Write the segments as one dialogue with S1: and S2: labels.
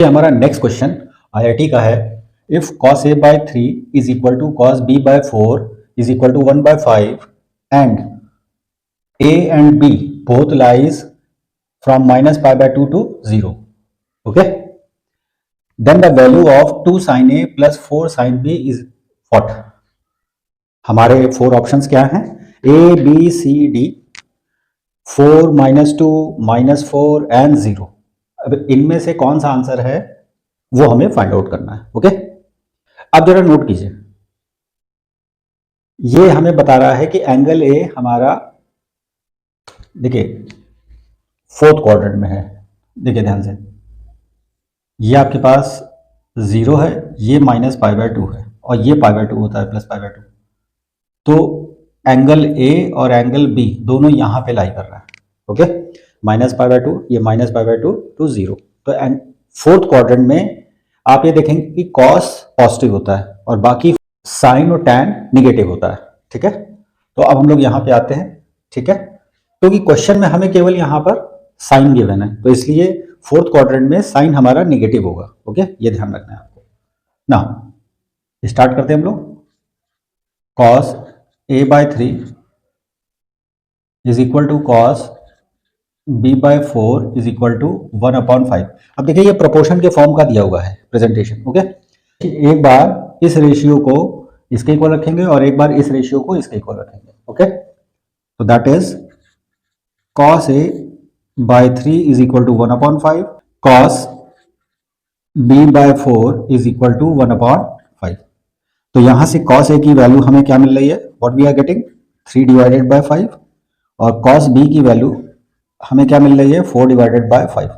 S1: ये हमारा next question IIT का है। If cos a by 3 is equal to cos b by 4 is equal to 1 by 5 and a and b both lies from minus pi by 2 to 0, okay, then the value of 2 sin a plus 4 sin b is what? हमारे 4 options क्या हैं? a b c d, 4 minus 2 minus 4 and 0। अब इनमें से कौन सा answer है वो हमें फाइंड आउट करना है। ओके, अब जरा नोट कीजिए, ये हमें बता रहा है कि एंगल ए हमारा, देखिए, फोर्थ क्वाड्रेंट में है। देखिए ध्यान से, ये आपके पास 0 है, ये माइनस पाई बाय 2 है और ये पाई बाय 2 होता है प्लस पाई बाय 2। तो एंगल ए और एंगल बी दोनों यहां पे लाई कर रहा है। ओके, माइनस पाई बाय 2, ये माइनस पाई बाय 2 टू 0। तो फोर्थ क्वाड्रेंट में आप ये देखेंगे कि कॉस पॉजिटिव होता है और बाकी साइन और टैन निगेटिव होता है। ठीक है, तो अब हम लोग यहाँ पे आते हैं। ठीक है, क्योंकि क्वेश्चन में हमें केवल यहाँ पर साइन गिवन है, तो इसलिए फोर्थ क्वाड्रेंट में साइन हमारा निगेटिव होगा। ओके, ये ध्यान रखना है आपको। ना स्टार्ट करते हैं हम लोग। Cos a by 3 is equal to cos b by 4 is equal to 1/5। अब देखिए ये प्रोपोर्शन के फॉर्म का दिया हुआ है प्रेजेंटेशन। ओके, एक बार इस रेशियो को इसके इक्वल रखेंगे और एक बार इस रेशियो को इसके इक्वल रखेंगे। ओके, तो that is cos a by 3 is equal to 1/5, cos b by 4 is equal to 1/5। तो यहां से cos a की वैल्यू हमें क्या मिल रही है? What we are getting 3 divided by 5, और cos b की वैल्यू हमें क्या मिल रही है? 4 डिवाइडेड बाय 5।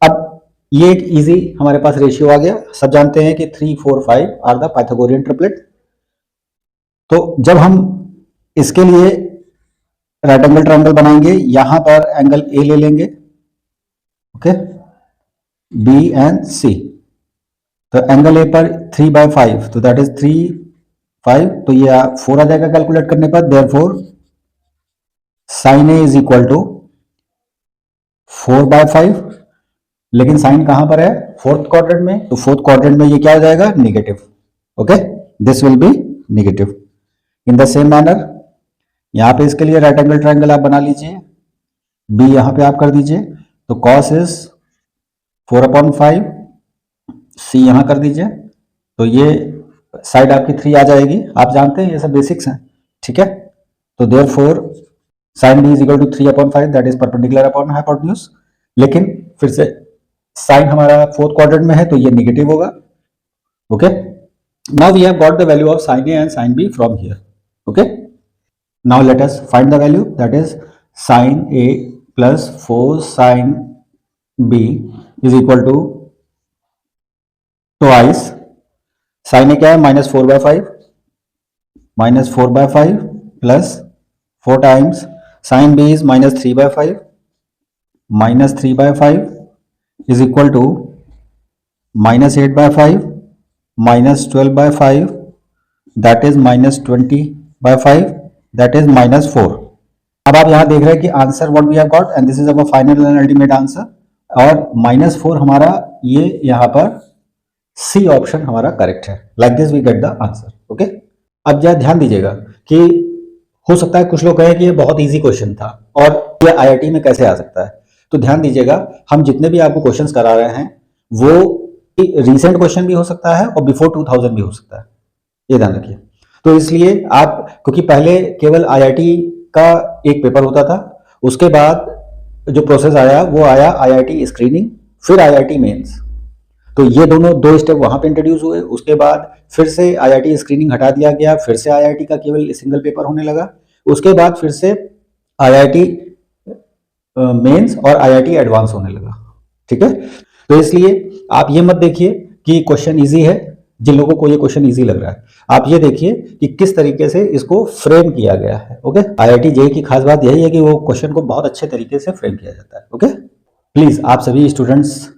S1: अब ये एक इजी हमारे पास रेशियो आ गया। सब जानते हैं कि 3, 4, 5 आर द पाइथागोरियन ट्रिपलेट। तो जब हम इसके लिए राइट एंगल ट्रायंगल बनाएंगे, यहां पर एंगल ए ले लेंगे, ओके, बी एंड सी। तो एंगल ए पर 3/5, तो दैट इज 3, 5, तो ये 4 आ जाएगा कैलकुलेट करने पर। Therefore sine A is equal to 4/5, लेकिन साइन कहां पर है? फोर्थ क्वाड्रेंट में, तो फोर्थ क्वाड्रेंट में ये क्या हो जाएगा? Negative. Okay, this will be negative. In the same manner यहां पे इसके लिए राइट एंगल ट्रायंगल आप बना लीजिए, बी यहां पे आप कर दीजिए, तो कॉस इज 4/5, सी यहां कर दीजिए, तो ये साइड आपकी 3 आ जाएगी। आप जानते हैं ये सब बेसिक्स हैं। ठीक है, तो therefore sine B is equal to 3/5, that is perpendicular upon hypotenuse. लेकिन फिर से साइन हमारा फोर्थ क्वाड्रेंट में है, तो ये नेगेटिव होगा। Okay, now we have got the value of sine A and sine B from here. Okay, now let us find the value, that is sine A plus 4 sine B is equal to twice sine A क्या है? -4/5, -4/5 plus 4 times sine B is -3/5, -3/5 is equal to -8/5 -12/5, that is -20/5, that is -4। अब आप यहां देख रहे हैं कि answer what we have got and this is our final and ultimate answer, और -4 हमारा ये यहां पर सी ऑप्शन हमारा करेक्ट है। Like this we get the answer. Okay, अब जरा ध्यान दीजिएगा कि हो सकता है कुछ लोग कहें कि ये बहुत इजी क्वेश्चन था और ये आईआईटी में कैसे आ सकता है। तो ध्यान दीजिएगा, हम जितने भी आपको क्वेश्चंस करा रहे हैं वो रीसेंट क्वेश्चन भी हो सकता है और बिफोर 2000 भी हो सकता है, ये ध्यान रखिए। तो इसलिए आप, क्योंकि पहले केवल आईआईटी का एक पेपर होता था, उसके बाद जो प्रोसेस आया वो आया आईआईटी स्क्रीनिंग, फिर आईआईटी मेंस। तो ये दोनों 2 स्टेप वहां पे इंट्रोड्यूस हुए। उसके बाद फिर से आईआईटी स्क्रीनिंग हटा दिया गया, फिर से आईआईटी का केवल सिंगल पेपर होने लगा। उसके बाद फिर से आईआईटी मेंस और आईआईटी एडवांस होने लगा। ठीक है, तो इसलिए आप ये मत देखिए कि क्वेश्चन इजी है, जिन लोगों को ये क्वेश्चन इजी लग रहा है, आप ये देखिए कि किस तरीके से इसको फ्रेम किया गया है। ओके, आईआईटी जेईई की खास बात यही है कि वो क्वेश्चन को बहुत अच्छे तरीके से फ्रेम किया जाता है। ओके, प्लीज आप सभी स्टूडेंट्स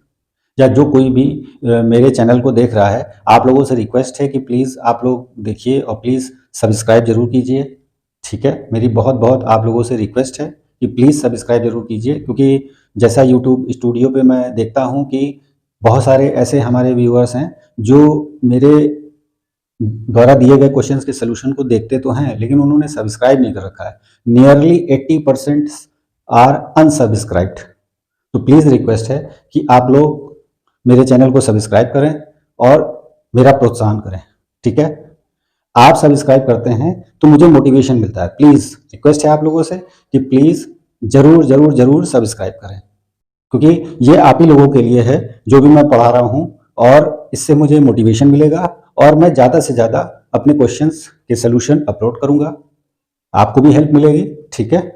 S1: या जो कोई भी मेरे चैनल को देख रहा है, आप लोगों से रिक्वेस्ट है कि प्लीज आप लोग देखिए और प्लीज सब्सक्राइब जरूर कीजिए। ठीक है, मेरी बहुत बहुत आप लोगों से रिक्वेस्ट है कि प्लीज़ सब्सक्राइब जरूर कीजिए, क्योंकि जैसा यूट्यूब स्टूडियो पे मैं देखता हूँ कि बहुत सारे ऐसे हमारे व्यूअर्स हैं जो मेरे द्वारा दिए गए क्वेश्चंस के सोल्यूशन को देखते तो हैं, लेकिन उन्होंने सब्सक्राइब नहीं कर रखा है। Nearly 80% are unsubscribed. तो प्लीज़ रिक्वेस्ट है कि आप लोग मेरे चैनल को सब्सक्राइब करें और मेरा प्रोत्साहन करें, ठीक है। आप सब्सक्राइब करते हैं तो मुझे मोटिवेशन मिलता है। प्लीज़ रिक्वेस्ट है आप लोगों से कि प्लीज़ ज़रूर ज़रूर ज़रूर सब्सक्राइब करें, क्योंकि ये आप ही लोगों के लिए है जो भी मैं पढ़ा रहा हूँ, और इससे मुझे मोटिवेशन मिलेगा और मैं ज़्यादा से ज़्यादा अपने क्वेश्चंस के सलूशन अपलोड करूँगा, आपको भी हेल्प मिलेगी, ठीक है।